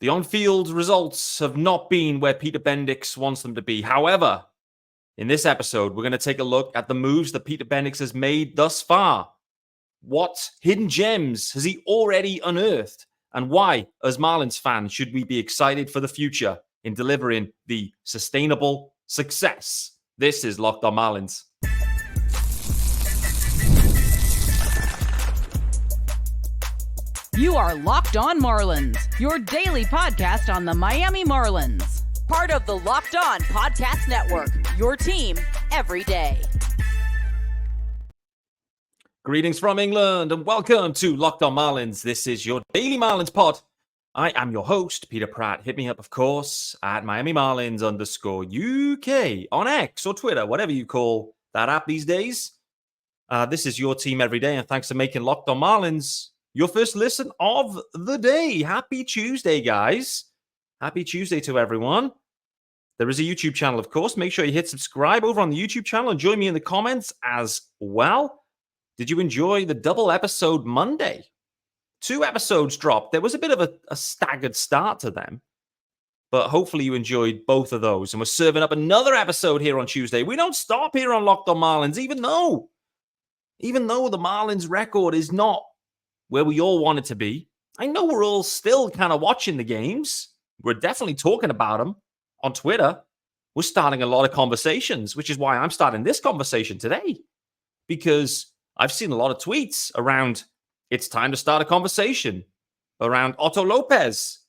The on-field results have not been where Peter Bendix wants them to be. However, in this episode, we're going to take a look at the moves that Peter Bendix has made thus far. What hidden gems has he already unearthed? And why, as Marlins fans, should we be excited for the future in delivering the sustainable success? This is Locked On Marlins. You are Locked On Marlins, your daily podcast on the Miami Marlins. Part of the Locked On Podcast Network, your team every day. Greetings from England and welcome to Locked On Marlins. This is your daily Marlins pod. I am your host, Peter Pratt. Hit me up, of course, at Miami Marlins _UK on X or Twitter, whatever you call that app these days. This is your team every day, and thanks for making Locked On Marlins your first listen of the day. Happy Tuesday, guys. Happy Tuesday to everyone. There is a YouTube channel, of course. Make sure you hit subscribe over on the YouTube channel and join me in the comments as well. Did you enjoy the double episode Monday? 2 episodes dropped. There was a bit of a staggered start to them, but hopefully you enjoyed both of those. And we're serving up another episode here on Tuesday. We don't stop here on Locked On Marlins, even though the Marlins record is not where we all want it to be. I know we're all still kind of watching the games. We're definitely talking about them on Twitter. We're starting a lot of conversations, which is why I'm starting this conversation today, because I've seen a lot of tweets around it's time to start a conversation around Otto Lopez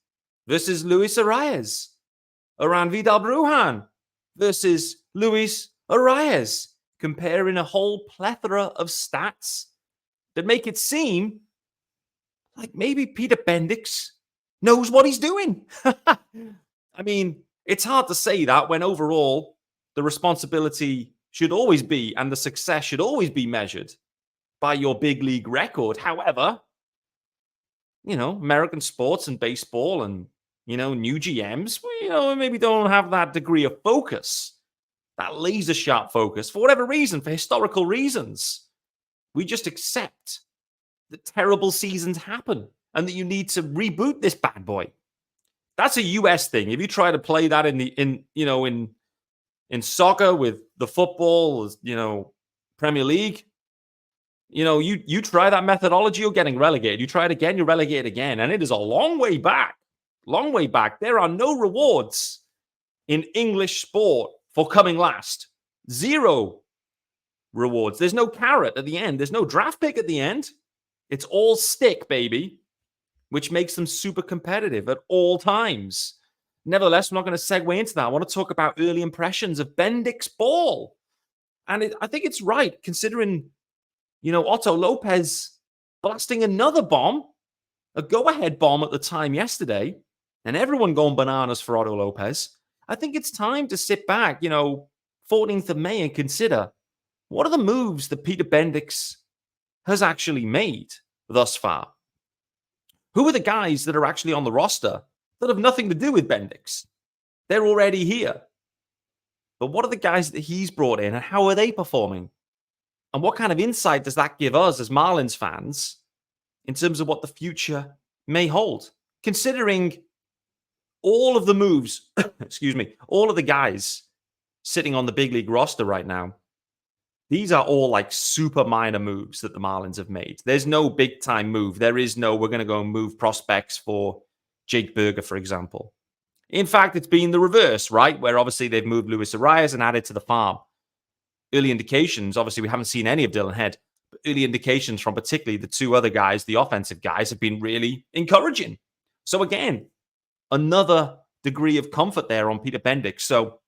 versus Luis Arias, around Vidal Brugman versus Luis Arias, comparing a whole plethora of stats that make it seem like maybe Peter Bendix knows what he's doing. I mean, it's hard to say that when overall the responsibility should always be and the success should always be measured by your big league record. However, American sports and baseball and, new GMs, maybe don't have that degree of focus, that laser sharp focus for whatever reason, for historical reasons. We just accept that terrible seasons happen and that you need to reboot this bad boy. That's a US thing. If you try to play that in soccer with the football, Premier League, you try that methodology, you're getting relegated. You try it again, you're relegated again. And it is a long way back. Long way back. There are no rewards in English sport for coming last. 0 rewards. There's no carrot at the end. There's no draft pick at the end. It's all stick, baby, which makes them super competitive at all times. Nevertheless, I'm not going to segue into that. I want to talk about early impressions of Bendix ball. And I think it's right, considering, Otto Lopez blasting another bomb, a go-ahead bomb at the time yesterday, and everyone going bananas for Otto Lopez. I think it's time to sit back, 14th of May, and consider what are the moves that Peter Bendix has actually made thus far. Who are the guys that are actually on the roster that have nothing to do with Bendix? They're already here. But what are the guys that he's brought in and how are they performing? And what kind of insight does that give us as Marlins fans in terms of what the future may hold? Considering all of the moves, all of the guys sitting on the big league roster right now, these are all like super minor moves that the Marlins have made. There's no big time move. There is no, we're going to go and move prospects for Jake Berger, for example. In fact, it's been the reverse, right? Where obviously they've moved Luis Arias and added to the farm. Early indications, obviously we haven't seen any of Dylan Head, but early indications from particularly the 2 other guys, the offensive guys, have been really encouraging. So again, another degree of comfort there on Peter Bendix. So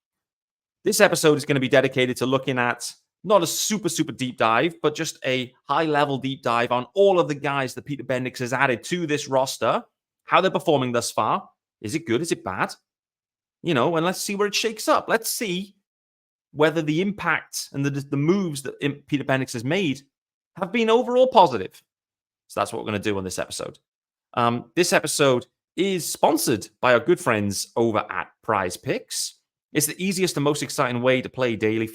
this episode is going to be dedicated to looking at not a super, super deep dive, but just a high-level deep dive on all of the guys that Peter Bendix has added to this roster, how they're performing thus far. Is it good? Is it bad? And let's see where it shakes up. Let's see whether the impact and the moves that Peter Bendix has made have been overall positive. So that's what we're going to do on this episode. This episode is sponsored by our good friends over at PrizePicks. It's the easiest and most exciting way to play daily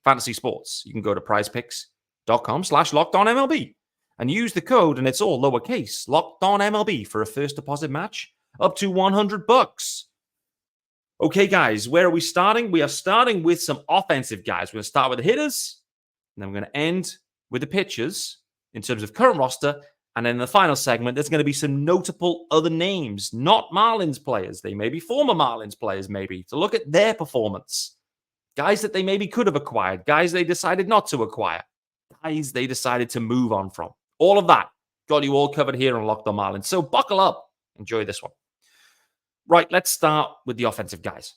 fantasy sports. You can go to prizepicks.com/LockedOnMLB and use the code, and it's all lowercase, LockedOnMLB, for a first deposit match up to $100. Okay, guys, where are we starting? We are starting with some offensive guys. We're going to start with the hitters, and then we're going to end with the pitchers in terms of current roster. And then in the final segment, there's going to be some notable other names, not Marlins players. They may be former Marlins players, maybe, to look at their performance. Guys that they maybe could have acquired, guys they decided not to acquire, guys they decided to move on from. All of that got you all covered here on Locked On Marlins. So buckle up. Enjoy this one. Right, let's start with the offensive guys.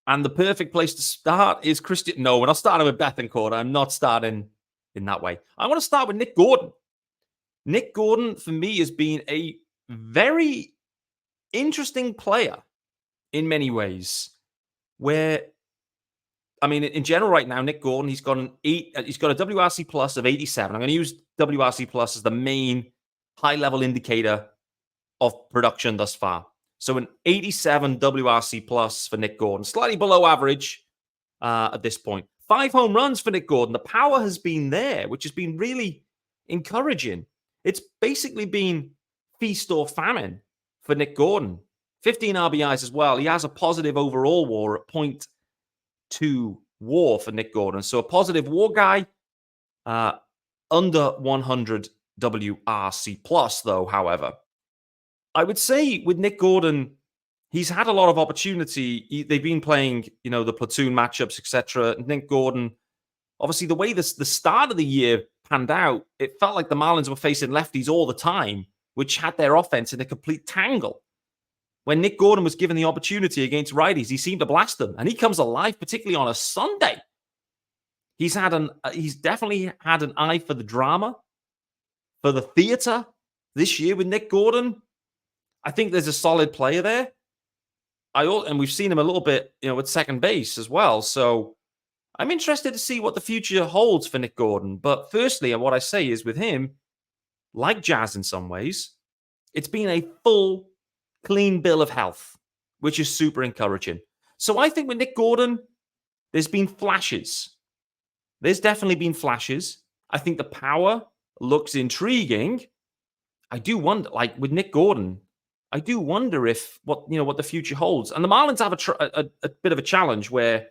And the perfect place to start is Christian. No, we're not starting with Bethancourt. I'm not starting in that way. I want to start with Nick Gordon. Nick Gordon, for me, has been a very interesting player in many ways. Where, I mean, in general, right now, Nick Gordon, he's got a WRC plus of 87. I'm going to use WRC plus as the main high-level indicator of production thus far. So an 87 WRC plus for Nick Gordon, slightly below average at this point. 5 home runs for Nick Gordon. The power has been there, which has been really encouraging. It's basically been feast or famine for Nick Gordon. 15 RBIs as well. He has a positive overall WAR at 0.2 WAR for Nick Gordon. So a positive WAR guy, under 100 WRC plus, though, however. I would say with Nick Gordon, he's had a lot of opportunity. They've been playing, the platoon matchups, etc. Nick Gordon, obviously, the way the start of the year panned out, it felt like the Marlins were facing lefties all the time, which had their offense in a complete tangle. When Nick Gordon was given the opportunity against righties, he seemed to blast them, and he comes alive, particularly on a Sunday. He's definitely had an eye for the drama, for the theater this year with Nick Gordon. I think there's a solid player there. And we've seen him a little bit, at second base as well. So I'm interested to see what the future holds for Nick Gordon. But firstly, what I say is with him, like Jazz in some ways, it's been a full, clean bill of health, which is super encouraging. So I think with Nick Gordon, there's been flashes. There's definitely been flashes. I think the power looks intriguing. I do wonder, like with Nick Gordon, I do wonder if what the future holds. And the Marlins have a bit of a challenge where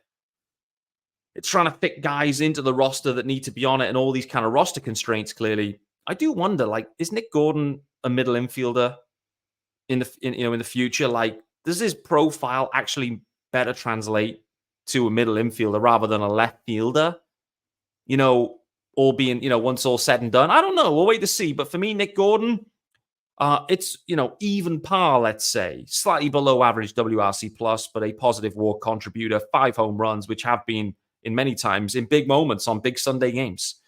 it's trying to fit guys into the roster that need to be on it and all these kind of roster constraints, clearly. I do wonder, like, is Nick Gordon a middle infielder in the future? Like, does his profile actually better translate to a middle infielder rather than a left fielder? All being, once all said and done. I don't know. We'll wait to see. But for me, Nick Gordon, it's, even par, let's say. Slightly below average WRC plus, but a positive WAR contributor. 5 home runs, which have been, in many times, in big moments on big Sunday games.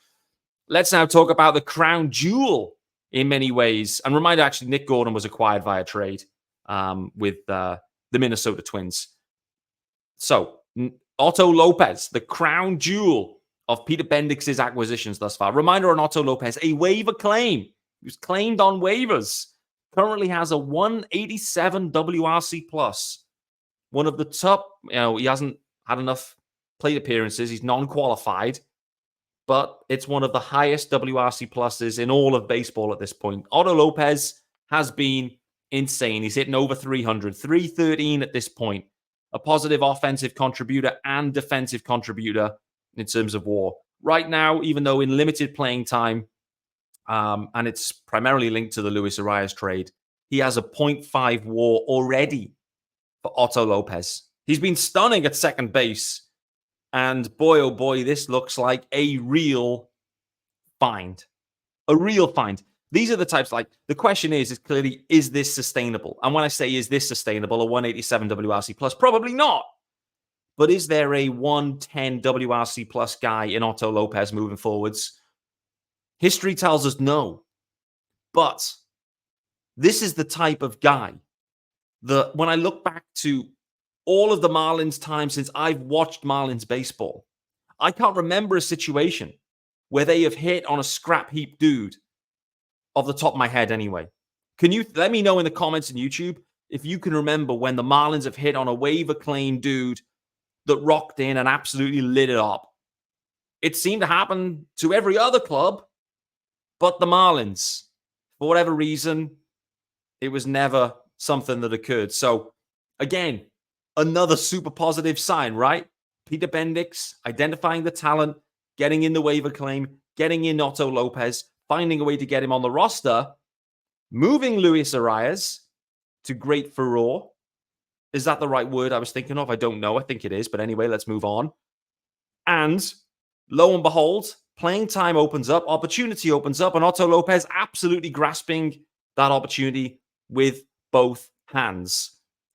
Let's now talk about the crown jewel in many ways. And reminder, actually, Nick Gordon was acquired via trade with the Minnesota Twins. So, Otto Lopez, the crown jewel of Peter Bendix's acquisitions thus far. Reminder on Otto Lopez, a waiver claim. He was claimed on waivers. Currently has a 187 WRC plus. One of the top, he hasn't had enough plate appearances. He's non-qualified. But it's one of the highest WRC pluses in all of baseball at this point. Otto Lopez has been insane. He's hitting over 300, 313 at this point. A positive offensive contributor and defensive contributor in terms of WAR. Right now, even though in limited playing time, and it's primarily linked to the Luis Arias trade, he has a 0.5 WAR already for Otto Lopez. He's been stunning at second base. And boy, oh boy, this looks like a real find. A real find. These are the types, like, the question is clearly, is this sustainable? And when I say, is this sustainable, a 187 WRC plus? Probably not. But is there a 110 WRC plus guy in Otto Lopez moving forwards? History tells us no. But this is the type of guy that when I look back to all of the Marlins time since I've watched Marlins baseball, I can't remember a situation where they have hit on a scrap heap dude off the top of my head anyway. Can you let me know in the comments on YouTube if you can remember when the Marlins have hit on a waiver claim dude that rocked in and absolutely lit it up? It seemed to happen to every other club, but the Marlins, for whatever reason, it was never something that occurred. So again, another super positive sign, right? Peter Bendix identifying the talent, getting in the waiver claim, getting in Otto Lopez, finding a way to get him on the roster, moving Luis Arias to great furore. Is that the right word I was thinking of? I don't know. I think it is. But anyway, let's move on. And lo and behold, playing time opens up, opportunity opens up, and Otto Lopez absolutely grasping that opportunity with both hands.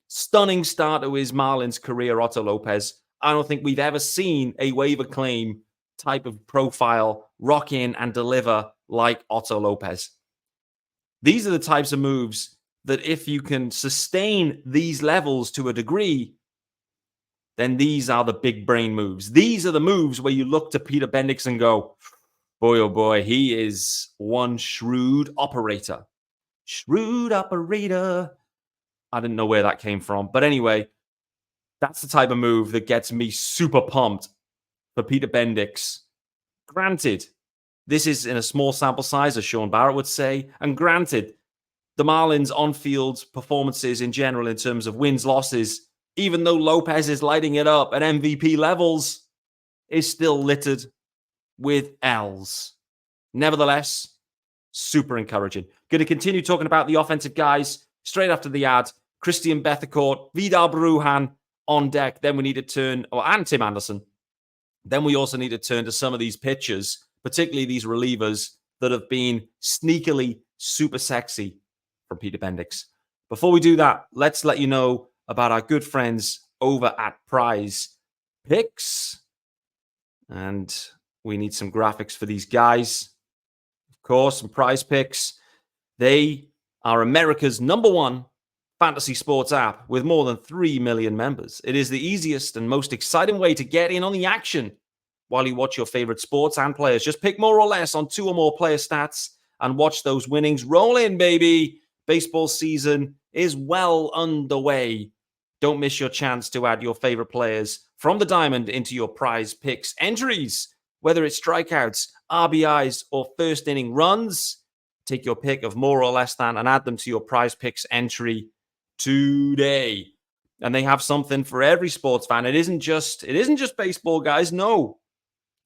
Stunning start to his Marlins career, Otto Lopez. I don't think we've ever seen a waiver claim type of profile rock in and deliver like Otto Lopez. These are the types of moves that if you can sustain these levels to a degree, then these are the big brain moves. These are the moves where you look to Peter Bendix and go, boy, oh boy, he is one shrewd operator. Shrewd operator. I didn't know where that came from. But anyway, that's the type of move that gets me super pumped for Peter Bendix. Granted, this is in a small sample size, as Sean Barrett would say. And granted, the Marlins on-field performances in general in terms of wins, losses, even though Lopez is lighting it up at MVP levels, is still littered with L's. Nevertheless, super encouraging. Going to continue talking about the offensive guys straight after the ad. Christian Bethencourt, Vidal Brugman on deck. Then we need to turn, and Tim Anderson. Then we also need to turn to some of these pitchers, particularly these relievers that have been sneakily super sexy from Peter Bendix. Before we do that, let's let you know about our good friends over at PrizePicks. And we need some graphics for these guys. Of course, some PrizePicks. They are America's #1 fantasy sports app with more than 3 million members. It is the easiest and most exciting way to get in on the action while you watch your favorite sports and players. Just pick more or less on 2 or more player stats and watch those winnings roll in, baby. Baseball season is well underway. Don't miss your chance to add your favorite players from the diamond into your PrizePicks entries. Whether it's strikeouts, RBIs, or first inning runs, take your pick of more or less than and add them to your PrizePicks entry today. And they have something for every sports fan. It isn't just baseball, guys. No.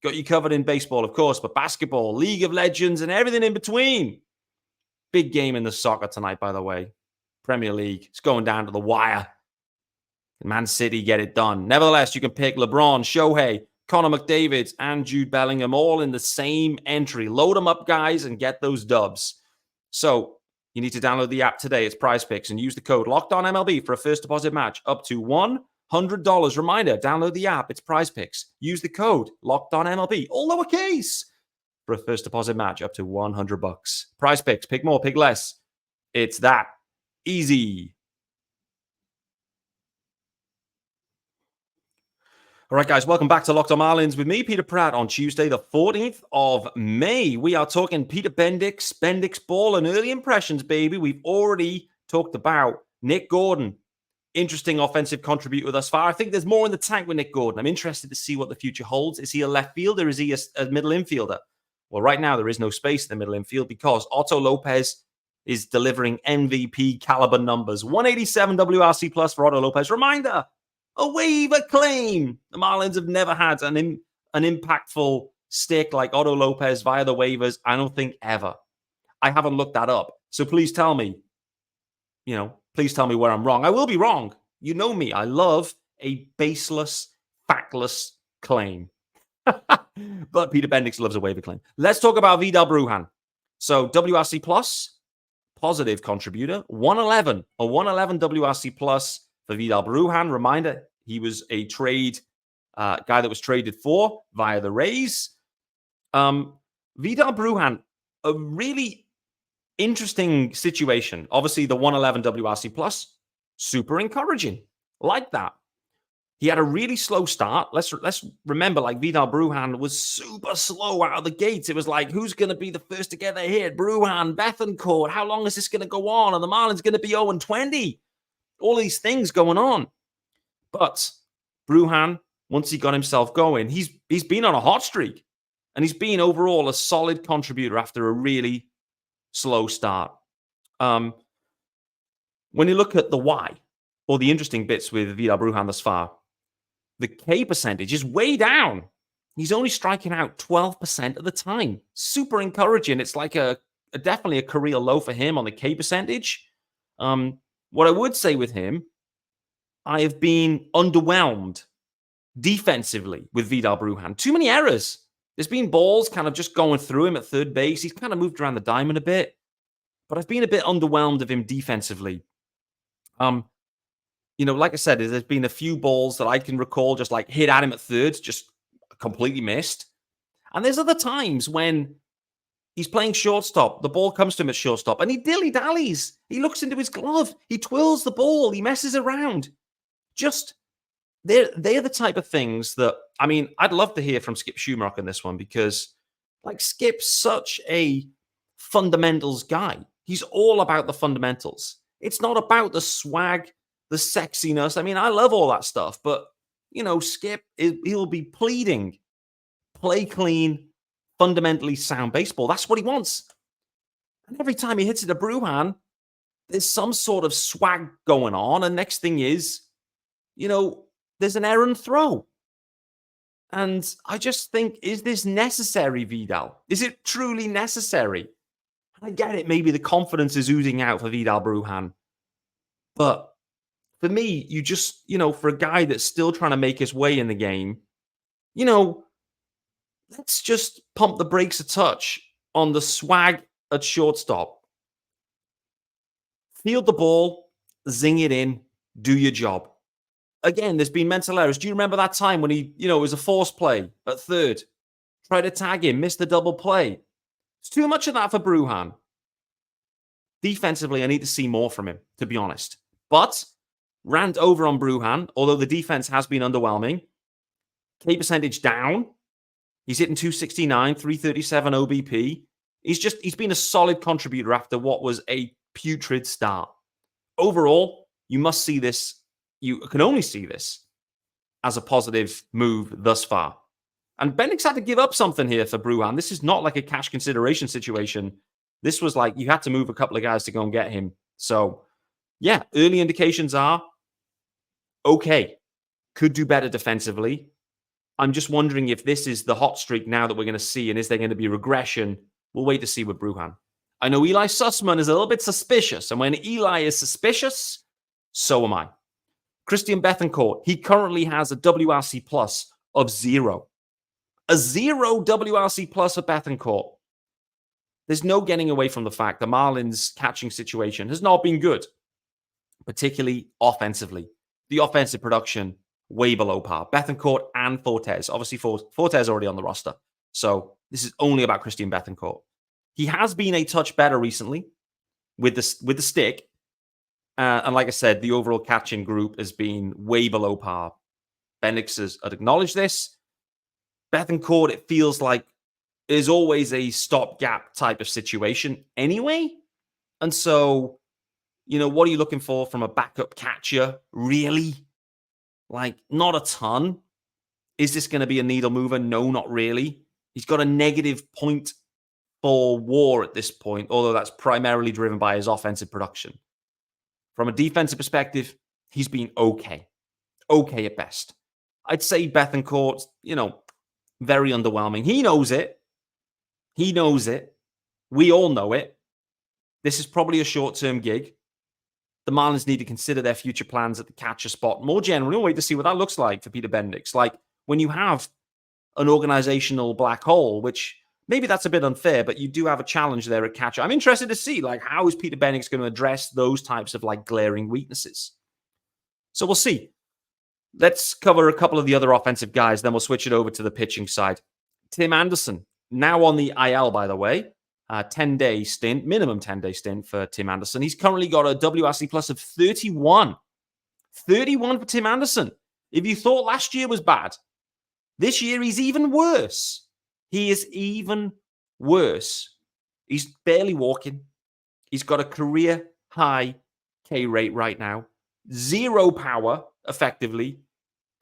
Got you covered in baseball, of course, but basketball, League of Legends, and everything in between. Big game in the soccer tonight, by the way. Premier League. It's going down to the wire. Man City get it done. Nevertheless, you can pick LeBron, Shohei, Connor McDavid, and Jude Bellingham all in the same entry. Load them up, guys, and get those dubs. So you need to download the app today. It's PrizePicks and use the code LOCKEDONMLB for a first deposit match up to $100. Reminder, download the app. It's PrizePicks. Use the code LOCKEDONMLB, all lowercase, for a first deposit match up to $100. PrizePicks. Pick more, pick less. It's that easy. All right, guys, welcome back to Locked On Marlins with me, Peter Pratt, on Tuesday, the 14th of May. We are talking Peter Bendix, Bendix Ball, and early impressions, baby. We've already talked about Nick Gordon. Interesting offensive contributor thus far. I think there's more in the tank with Nick Gordon. I'm interested to see what the future holds. Is he a left fielder? Is he a middle infielder? Well, right now, there is no space in the middle infield because Otto Lopez is delivering MVP caliber numbers. 187 WRC plus for Otto Lopez. Reminder, a waiver claim. The Marlins have never had an impactful stick like Otto Lopez via the waivers. I don't think ever. I haven't looked that up. So please tell me, please tell me where I'm wrong. I will be wrong. You know me. I love a baseless, factless claim. But Peter Bendix loves a waiver claim. Let's talk about Vidal Brugman. So WRC plus, positive contributor, 111. A 111 WRC plus for Vidal Brugman. Reminder, he was a trade guy that was traded for via the Rays. Vidal Brugman, a really interesting situation. Obviously, the 111 WRC plus, super encouraging. Like that. He had a really slow start. Let's remember, like, Vidal Brugman was super slow out of the gates. It was like, who's going to be the first to get a hit? Brugman, Bethencourt. How long is this going to go on? And the Marlins going to be 0-20? All these things going on. But Brugman, once he got himself going, he's been on a hot streak. And he's been overall a solid contributor after a really slow start. when you look at the why, or the interesting bits with Vidal Brugman thus far, the K percentage is way down. He's only striking out 12% of the time. Super encouraging. It's like definitely a career low for him on the K percentage. What I would say with him, I have been underwhelmed defensively with Vidal Brugman. Too many errors. There's been balls kind of just going through him at third base. He's kind of moved around the diamond a bit, but I've been a bit underwhelmed of him defensively. Like I said, there's been a few balls that I can recall just like hit at him at third, just completely missed. And there's other times when he's playing shortstop, the ball comes to him at shortstop, and he dilly-dallies. He looks into his glove. He twirls the ball. He messes around. Just, they're the type of things that, I mean, I'd love to hear from Skip Schumacher on this one because, like, Skip's such a fundamentals guy. He's all about the fundamentals. It's not about the swag, the sexiness. I mean, I love all that stuff, but, Skip, he'll be pleading, play clean, fundamentally sound baseball. That's what he wants. And every time he hits it to Brugman, there's some sort of swag going on. And next thing is, there's an errant throw. And I just think, is this necessary, Vidal? Is it truly necessary? I get it. Maybe the confidence is oozing out for Vidal Brugman. But for me, you just, for a guy that's still trying to make his way in the game, let's just pump the brakes a touch on the swag at shortstop. Field the ball, zing it in, do your job. Again, there's been mental errors. Do you remember that time when he, it was a force play at third? Tried to tag him, missed the double play. It's too much of that for Brugman. Defensively, I need to see more from him, to be honest. But rant over on Brugman, although the defense has been underwhelming. K percentage down. He's hitting 269, 337 OBP. He's been a solid contributor after what was a putrid start. Overall, you must see this. You can only see this as a positive move thus far. And Bendix had to give up something here for Brugman. This is not like a cash consideration situation. This was like you had to move a couple of guys to go and get him. So, yeah, early indications are okay. Could do better defensively. I'm just wondering if this is the hot streak now that we're going to see, and is there going to be regression? We'll wait to see with Brugman. I know Eli Sussman is a little bit suspicious, and when Eli is suspicious, so am I. Christian Bethancourt, he currently has a WRC plus of 0. A 0 WRC plus for Bethancourt. There's no getting away from the fact the Marlins' catching situation has not been good, particularly offensively. The offensive production, way below par. Bethancourt and Fortes. Obviously, Fortes already on the roster. So this is only about Christian Bethancourt. He has been a touch better recently with the stick. And like I said, the overall catching group has been way below par. Bendix has acknowledged this. Bethancourt, it feels like, is always a stopgap type of situation anyway. And so, what are you looking for from a backup catcher? Really? Like, not a ton. Is this going to be a needle mover? No, not really. He's got a negative .4 WAR at this point, although that's primarily driven by his offensive production. From a defensive perspective, he's been okay. Okay at best. I'd say Bethancourt, very underwhelming. He knows it. He knows it. We all know it. This is probably a short-term gig. The Marlins need to consider their future plans at the catcher spot. More generally, we'll wait to see what that looks like for Peter Bendix. Like, when you have an organizational black hole, which maybe that's a bit unfair, but you do have a challenge there at catcher. I'm interested to see, how is Peter Bendix going to address those types of, glaring weaknesses? So we'll see. Let's cover a couple of the other offensive guys, then we'll switch it over to the pitching side. Tim Anderson, now on the IL, by the way. 10-day stint, minimum 10-day stint for Tim Anderson. He's currently got a WRC plus of 31. 31 for Tim Anderson. If you thought last year was bad, this year he's even worse. He is even worse. He's barely walking. He's got a career high K rate right now. 0 power, effectively,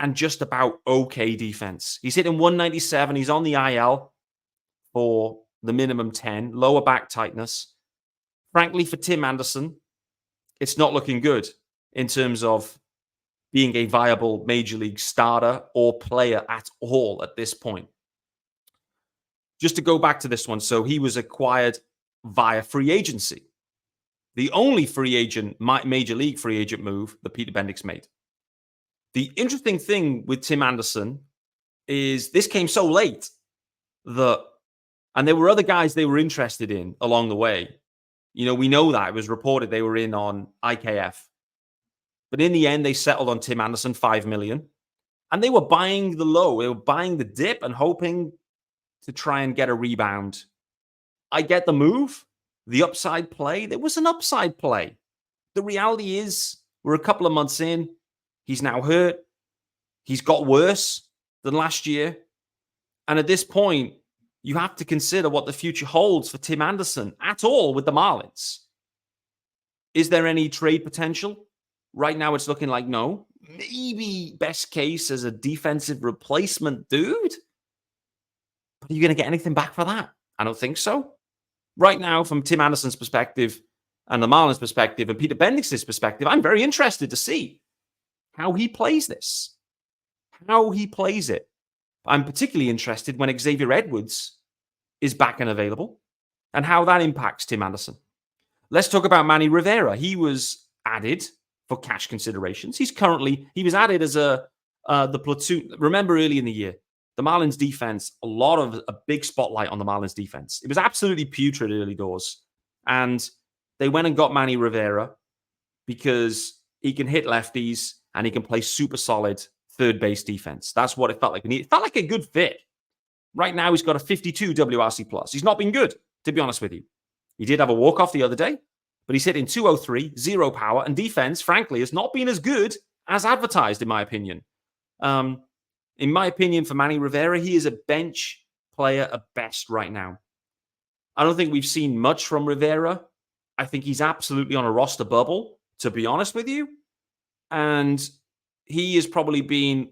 and just about okay defense. He's hitting 197. He's on the IL for the minimum 10, lower back tightness. Frankly, for Tim Anderson, it's not looking good in terms of being a viable major league starter or player at all at this point. Just to go back to this one, so he was acquired via free agency. The only free agent, major league free agent move that Peter Bendix made. The interesting thing with Tim Anderson is this came so late and there were other guys they were interested in along the way. We know that. It was reported they were in on IKF. But in the end, they settled on Tim Anderson, $5 million. And they were buying the low. They were buying the dip and hoping to try and get a rebound. I get the move, the upside play. There was an upside play. The reality is we're a couple of months in. He's now hurt. He's got worse than last year. And at this point, you have to consider what the future holds for Tim Anderson at all with the Marlins. Is there any trade potential? Right now, it's looking like no. Maybe best case as a defensive replacement dude. But are you going to get anything back for that? I don't think so. Right now, from Tim Anderson's perspective and the Marlins' perspective and Peter Bendix's perspective, I'm very interested to see how he plays this, how he plays it. I'm particularly interested when Xavier Edwards is back and available and how that impacts Tim Anderson. Let's talk about Manny Rivera. He was added for cash considerations. He was added as the platoon. Remember early in the year, the Marlins defense, a big spotlight on the Marlins defense. It was absolutely putrid early doors. And they went and got Manny Rivera because he can hit lefties and he can play super solid third base defense. That's what it felt like. And it felt like a good fit. Right now, he's got a 52 WRC plus. He's not been good, to be honest with you. He did have a walk-off the other day, but he's hitting 203, zero power, and defense, frankly, has not been as good as advertised, in my opinion. In my opinion, for Manny Rivera, he is a bench player at best right now. I don't think we've seen much from Rivera. I think he's absolutely on a roster bubble, to be honest with you. And he has probably been,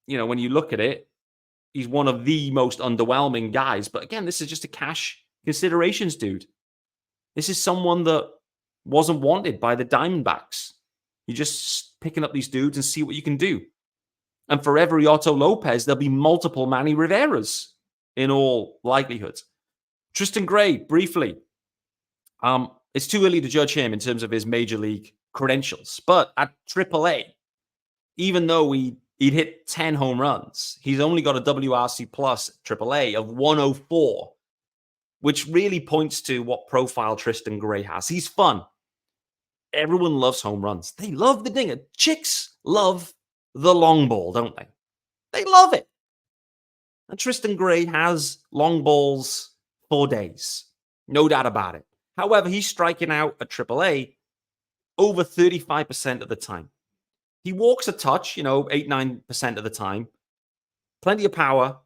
when you look at it, he's one of the most underwhelming guys. But again, this is just a cash considerations dude. This is someone that wasn't wanted by the Diamondbacks. You're just picking up these dudes and see what you can do. And for every Otto Lopez, there'll be multiple Manny Riveras in all likelihood. Tristan Gray, briefly. It's too early to judge him in terms of his major league credentials. But at AAA, even though he'd hit 10 home runs, he's only got a WRC plus AAA of 104, which really points to what profile Tristan Gray has. He's fun. Everyone loves home runs. They love the dinger. Chicks love the long ball, don't they? They love it. And Tristan Gray has long balls for days. No doubt about it. However, he's striking out at AAA over 35% of the time. He walks a touch, 8-9% of the time. Plenty of power.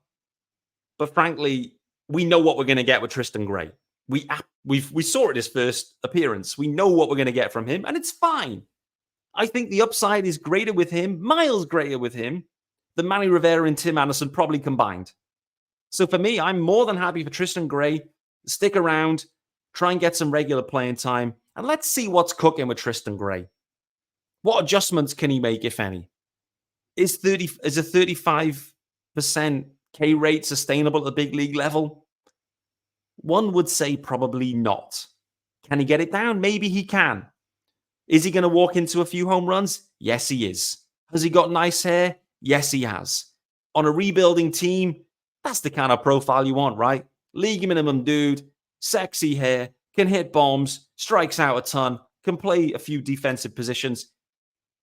But frankly, we know what we're going to get with Tristan Gray. We saw it his first appearance. We know what we're going to get from him, and it's fine. I think the upside is greater with him, miles greater with him, than Manny Rivera and Tim Anderson probably combined. So for me, I'm more than happy for Tristan Gray to stick around, try and get some regular playing time, and let's see what's cooking with Tristan Gray. What adjustments can he make, if any? Is a 35% K rate sustainable at the big league level? One would say probably not. Can he get it down? Maybe he can. Is he going to walk into a few home runs? Yes, he is. Has he got nice hair? Yes, he has. On a rebuilding team, that's the kind of profile you want, right? League minimum dude, sexy hair, can hit bombs, strikes out a ton, can play a few defensive positions.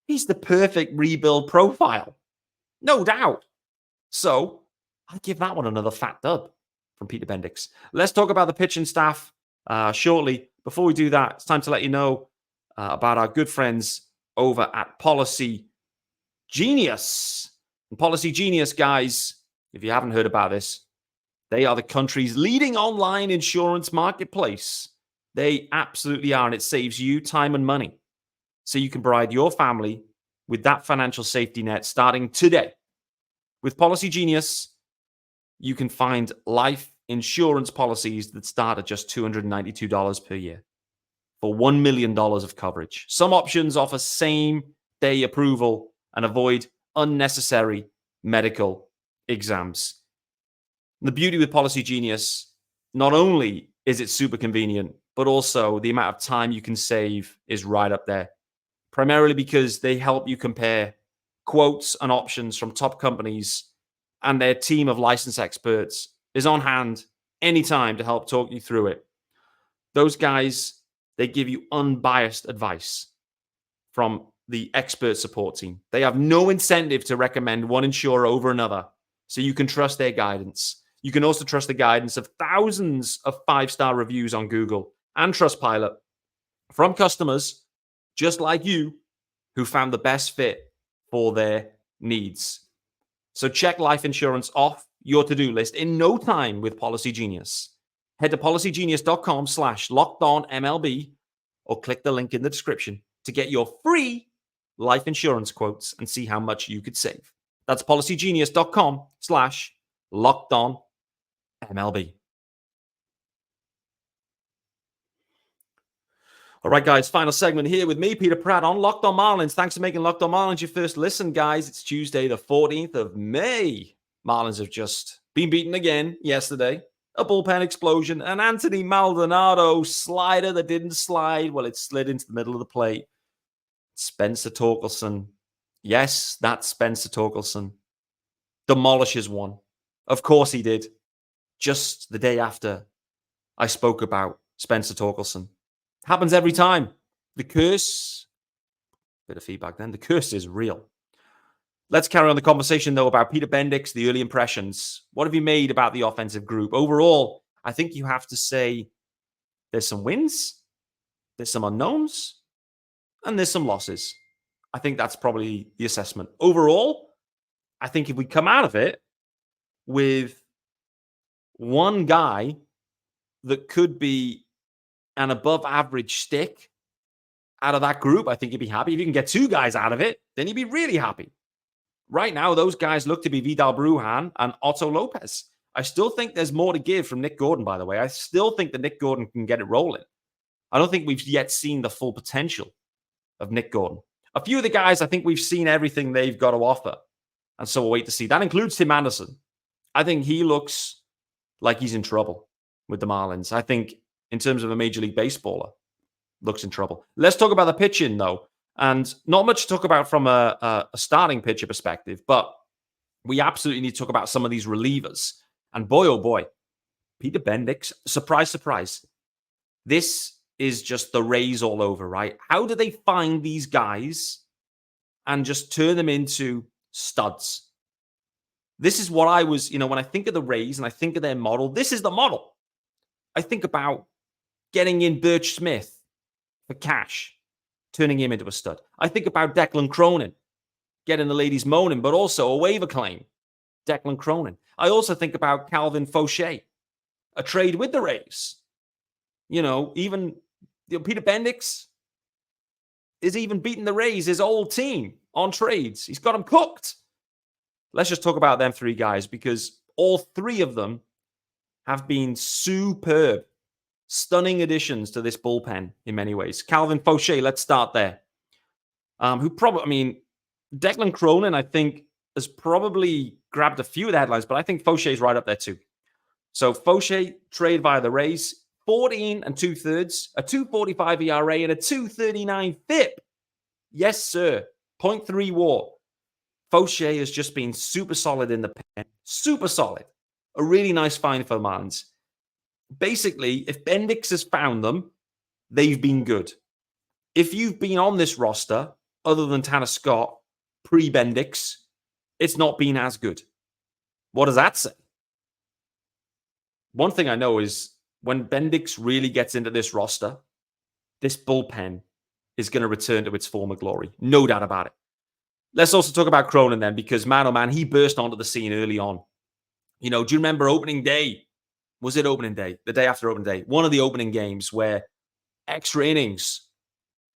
He's the perfect rebuild profile. No doubt. So, I'll give that one another fat dub from Peter Bendix. Let's talk about the pitching staff shortly. Before we do that, it's time to let you know about our good friends over at Policygenius. And Policygenius, guys, if you haven't heard about this, they are the country's leading online insurance marketplace. They absolutely are, and it saves you time and money. So you can provide your family with that financial safety net starting today. With Policygenius, you can find life insurance policies that start at just $292 per year. for $1 million of coverage. Some options offer same-day approval and avoid unnecessary medical exams. The beauty with Policygenius, not only is it super convenient, but also the amount of time you can save is right up there. Primarily because they help you compare quotes and options from top companies, and their team of licensed experts is on hand anytime to help talk you through it. Those guys, they give you unbiased advice from the expert support team. They have no incentive to recommend one insurer over another, so you can trust their guidance. You can also trust the guidance of thousands of 5-star reviews on Google and Trustpilot from customers just like you who found the best fit for their needs. So check life insurance off your to-do list in no time with Policygenius. Head to policygenius.com/lockedonmlb or click the link in the description to get your free life insurance quotes and see how much you could save. That's policygenius.com/lockedonmlb. All right, guys, final segment here with me, Peter Pratt, on Locked On Marlins. Thanks for making Locked On Marlins your first listen, guys. It's Tuesday, the 14th of May. Marlins have just been beaten again yesterday. A bullpen explosion, an Anthony Maldonado slider that didn't slide. Well, it slid into the middle of the plate. Spencer Torkelson. Yes, that's Spencer Torkelson. Demolishes one. Of course he did. Just the day after I spoke about Spencer Torkelson. Happens every time. The curse, bit of feedback then, the curse is real. Let's carry on the conversation, though, about Peter Bendix, the early impressions. What have you made about the offensive group? Overall, I think you have to say there's some wins, there's some unknowns, and there's some losses. I think that's probably the assessment. Overall, I think if we come out of it with one guy that could be an above average stick out of that group, I think you'd be happy. If you can get two guys out of it, then you'd be really happy. Right now, those guys look to be Vidal Brugman and Otto Lopez. I still think there's more to give from Nick Gordon, by the way. I still think that Nick Gordon can get it rolling. I don't think we've yet seen the full potential of Nick Gordon. A few of the guys, I think we've seen everything they've got to offer. And so we'll wait to see. That includes Tim Anderson. I think he looks like he's in trouble with the Marlins. I think in terms of a Major League Baseballer, looks in trouble. Let's talk about the pitching, though. And not much to talk about from a starting pitcher perspective, but we absolutely need to talk about some of these relievers. And boy, oh boy, Peter Bendix, surprise, surprise. This is just the Rays all over, right? How do they find these guys and just turn them into studs? This is what I was, when I think of the Rays and I think of their model, this is the model. I think about getting in Birch Smith for cash, turning him into a stud. I think about Declan Cronin, getting the ladies moaning, but also a waiver claim, Declan Cronin. I also think about Calvin Fauché, a trade with the Rays. Even Peter Bendix is even beating the Rays, his old team, on trades. He's got them cooked. Let's just talk about them three guys because all three of them have been superb, stunning additions to this bullpen in many ways. Calvin Fauché, let's start there. Declan Cronin, I think, has probably grabbed a few of the headlines, but I think Fauché's right up there too. So Fauché, trade via the Rays, 14 2/3, a 2.45 ERA, and a 2.39 FIP. Yes, sir. 0.3 WAR. Fauché has just been super solid in the pen. Super solid. A really nice find for the Marlins. Basically, if Bendix has found them, they've been good. If you've been on this roster, other than Tanner Scott, pre-Bendix, it's not been as good. What does that say? One thing I know is when Bendix really gets into this roster, this bullpen is going to return to its former glory. No doubt about it. Let's also talk about Cronin then, because man, oh man, he burst onto the scene early on. Do you remember opening day? Was it opening day? The day after opening day? One of the opening games where extra innings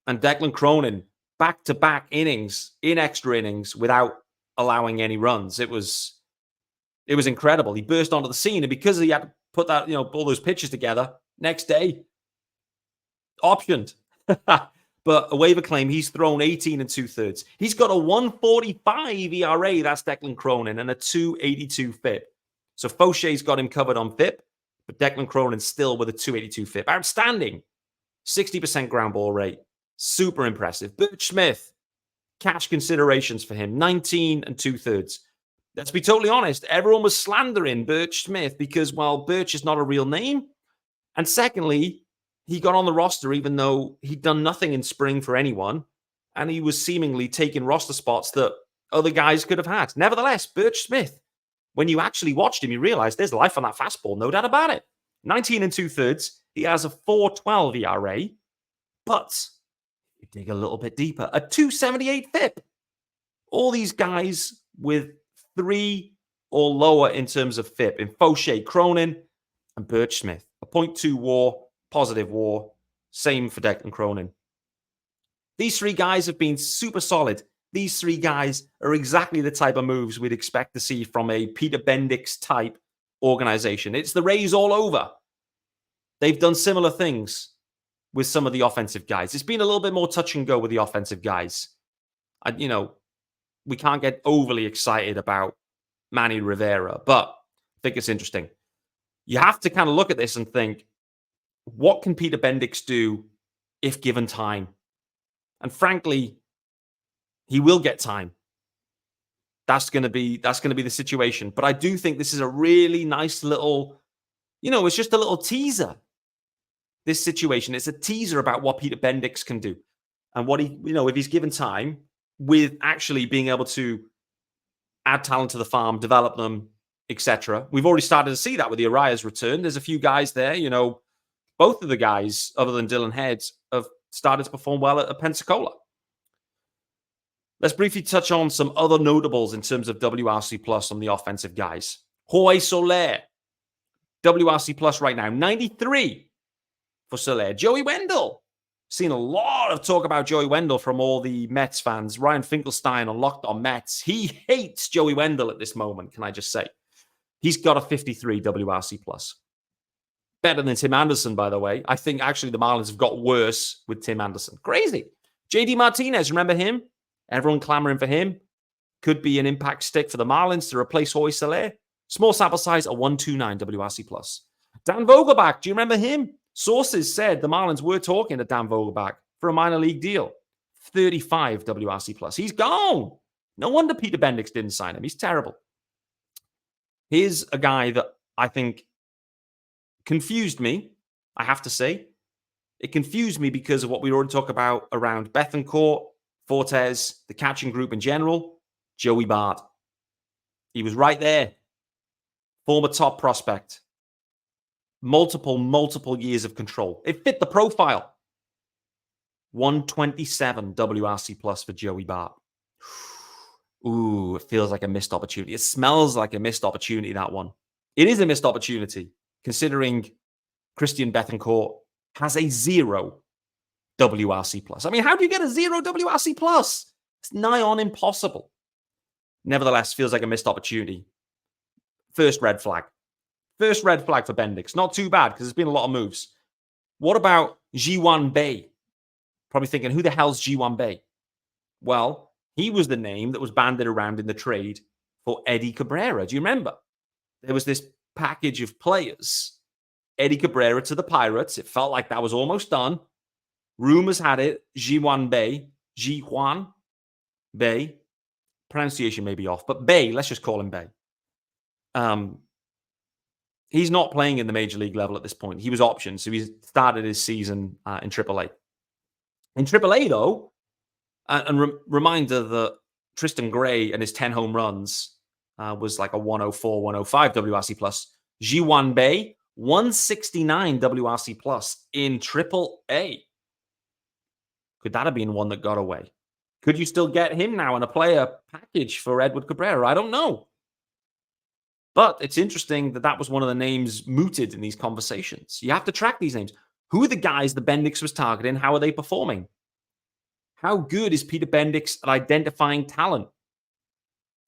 and Declan Cronin back-to-back innings in extra innings without allowing any runs. It was incredible. He burst onto the scene, and because he had to put that, all those pitches together, next day, Optioned. But a waiver claim, he's thrown 18 2/3. He's got a 1.45 ERA, that's Declan Cronin, and a 2.82 FIP. So Faucher's got him covered on FIP, but Declan Cronin still with a 2.82 FIP. Outstanding. 60% ground ball rate. Super impressive. Birch Smith, cash considerations for him, 19 2/3. Let's be totally honest, everyone was slandering Birch Smith because, well, Birch is not a real name. And secondly, he got on the roster even though he'd done nothing in spring for anyone, and he was seemingly taking roster spots that other guys could have had. Nevertheless, Birch Smith, when you actually watched him, you realize there's life on that fastball, no doubt about it. 19 2/3. He has a 4.12 ERA, but you dig a little bit deeper, a 2.78 FIP. All these guys with 3 or lower in terms of FIP in Faucher, Cronin, and Birch Smith. A 0.2 WAR, positive WAR. Same for Declan Cronin. These 3 guys have been super solid. These 3 guys are exactly the type of moves we'd expect to see from a Peter Bendix type organization. It's the Rays all over. They've done similar things with some of the offensive guys. It's been a little bit more touch and go with the offensive guys. We can't get overly excited about Manny Rivera, but I think it's interesting. You have to kind of look at this and think, what can Peter Bendix do if given time? And frankly, he will get time. That's going to be the situation. But I do think this is a really nice little, it's just a little teaser. This situation, it's a teaser about what Peter Bendix can do. And what he, if he's given time with actually being able to add talent to the farm, develop them, etc. We've already started to see that with the Arias return. There's a few guys there, both of the guys, other than Dylan Head, have started to perform well at Pensacola. Let's briefly touch on some other notables in terms of WRC plus on the offensive guys. Jorge Soler, WRC plus right now, 93 for Soler. Joey Wendell, seen a lot of talk about Joey Wendell from all the Mets fans. Ryan Finkelstein on Locked On Mets. He hates Joey Wendell at this moment, can I just say. He's got a 53 WRC plus. Better than Tim Anderson, by the way. I think actually the Marlins have got worse with Tim Anderson. Crazy. JD Martinez, remember him? Everyone clamoring for him. Could be an impact stick for the Marlins to replace Jorge Soler. Small sample size, a 129 WRC plus. Dan Vogelbach, do you remember him? Sources said the Marlins were talking to Dan Vogelbach for a minor league deal. 35 WRC plus. He's gone. No wonder Peter Bendix didn't sign him. He's terrible. Here's a guy that I think confused me, I have to say. It confused me because of what we already talked about around Bethancourt, Fortes, the catching group in general. Joey Bart. He was right there. Former top prospect. Multiple years of control. It fit the profile. 127 WRC plus for Joey Bart. Ooh, it feels like a missed opportunity. It smells like a missed opportunity, that one. It is a missed opportunity, considering Christian Bethancourt has a 0 WRC plus. I mean, how do you get a 0 WRC plus? It's nigh on impossible. Nevertheless, feels like a missed opportunity. First red flag. First red flag for Bendix. Not too bad, because there's been a lot of moves. What about Ji-Hwan Bae? Probably thinking, who the hell's Ji-Hwan Bae? Well, he was the name that was banded around in the trade for Eddie Cabrera. Do you remember? There was this package of players. Eddie Cabrera to the Pirates. It felt like that was almost done. Rumors had it. Ji-Hwan Bae. Pronunciation may be off, but Bae, let's just call him Bae. He's not playing in the major league level at this point. He was optioned, so he started his season in AAA. In AAA, though, and reminder that Tristan Gray and his 10 home runs was like a 104, 105 WRC plus. Ji-Hwan Bae, 169 WRC plus in AAA. Could that have been one that got away? Could you still get him now in a player package for Edward Cabrera? I don't know. But it's interesting that that was one of the names mooted in these conversations. You have to track these names. Who are the guys that Bendix was targeting? How are they performing? How good is Peter Bendix at identifying talent,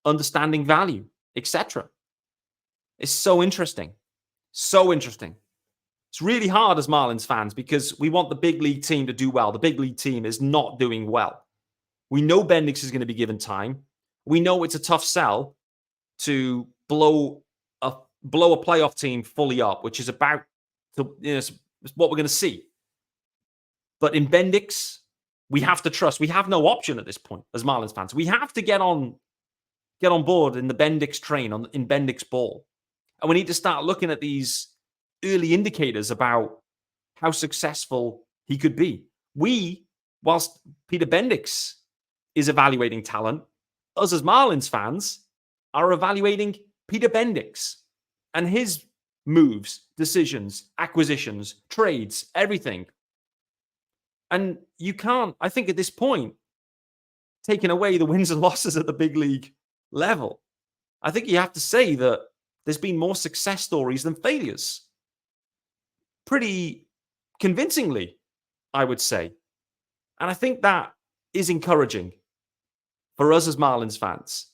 understanding value, etc.? It's so interesting. So interesting. It's really hard as Marlins fans because we want the big league team to do well. The big league team is not doing well. We know Bendix is going to be given time. We know it's a tough sell to blow a playoff team fully up, which is about to, what we're going to see. But in Bendix, we have to trust. We have no option at this point as Marlins fans. We have to get on board in the Bendix train, in Bendix ball. And we need to start looking at these early indicators about how successful he could be. Whilst Peter Bendix is evaluating talent, us as Marlins fans are evaluating Peter Bendix and his moves, decisions, acquisitions, trades, everything. And you can't, I think at this point, taking away the wins and losses at the big league level, I think you have to say that there's been more success stories than failures. Pretty convincingly, I would say. And I think that is encouraging for us as Marlins fans.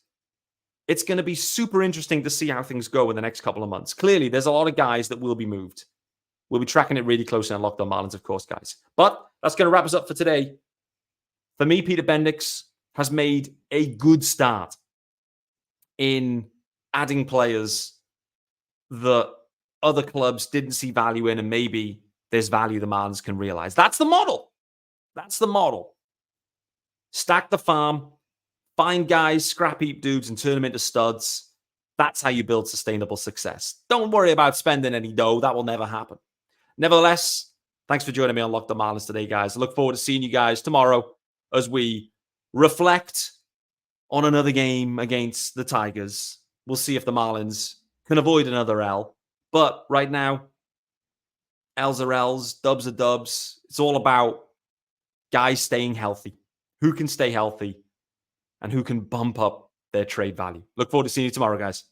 It's going to be super interesting to see how things go in the next couple of months. Clearly, there's a lot of guys that will be moved. We'll be tracking it really closely on Locked On Marlins, of course, guys. But that's going to wrap us up for today. For me, Peter Bendix has made a good start in adding players that other clubs didn't see value in, and maybe there's value the Marlins can realize. That's the model. That's the model. Stack the farm, find guys, scrap heap dudes, and turn them into studs. That's how you build sustainable success. Don't worry about spending any dough. That will never happen. Nevertheless, thanks for joining me on Locked On Marlins today, guys. I look forward to seeing you guys tomorrow as we reflect on another game against the Tigers. We'll see if the Marlins can avoid another L. But right now, L's are L's, dubs are dubs. It's all about guys staying healthy. Who can stay healthy and who can bump up their trade value. Look forward to seeing you tomorrow, guys.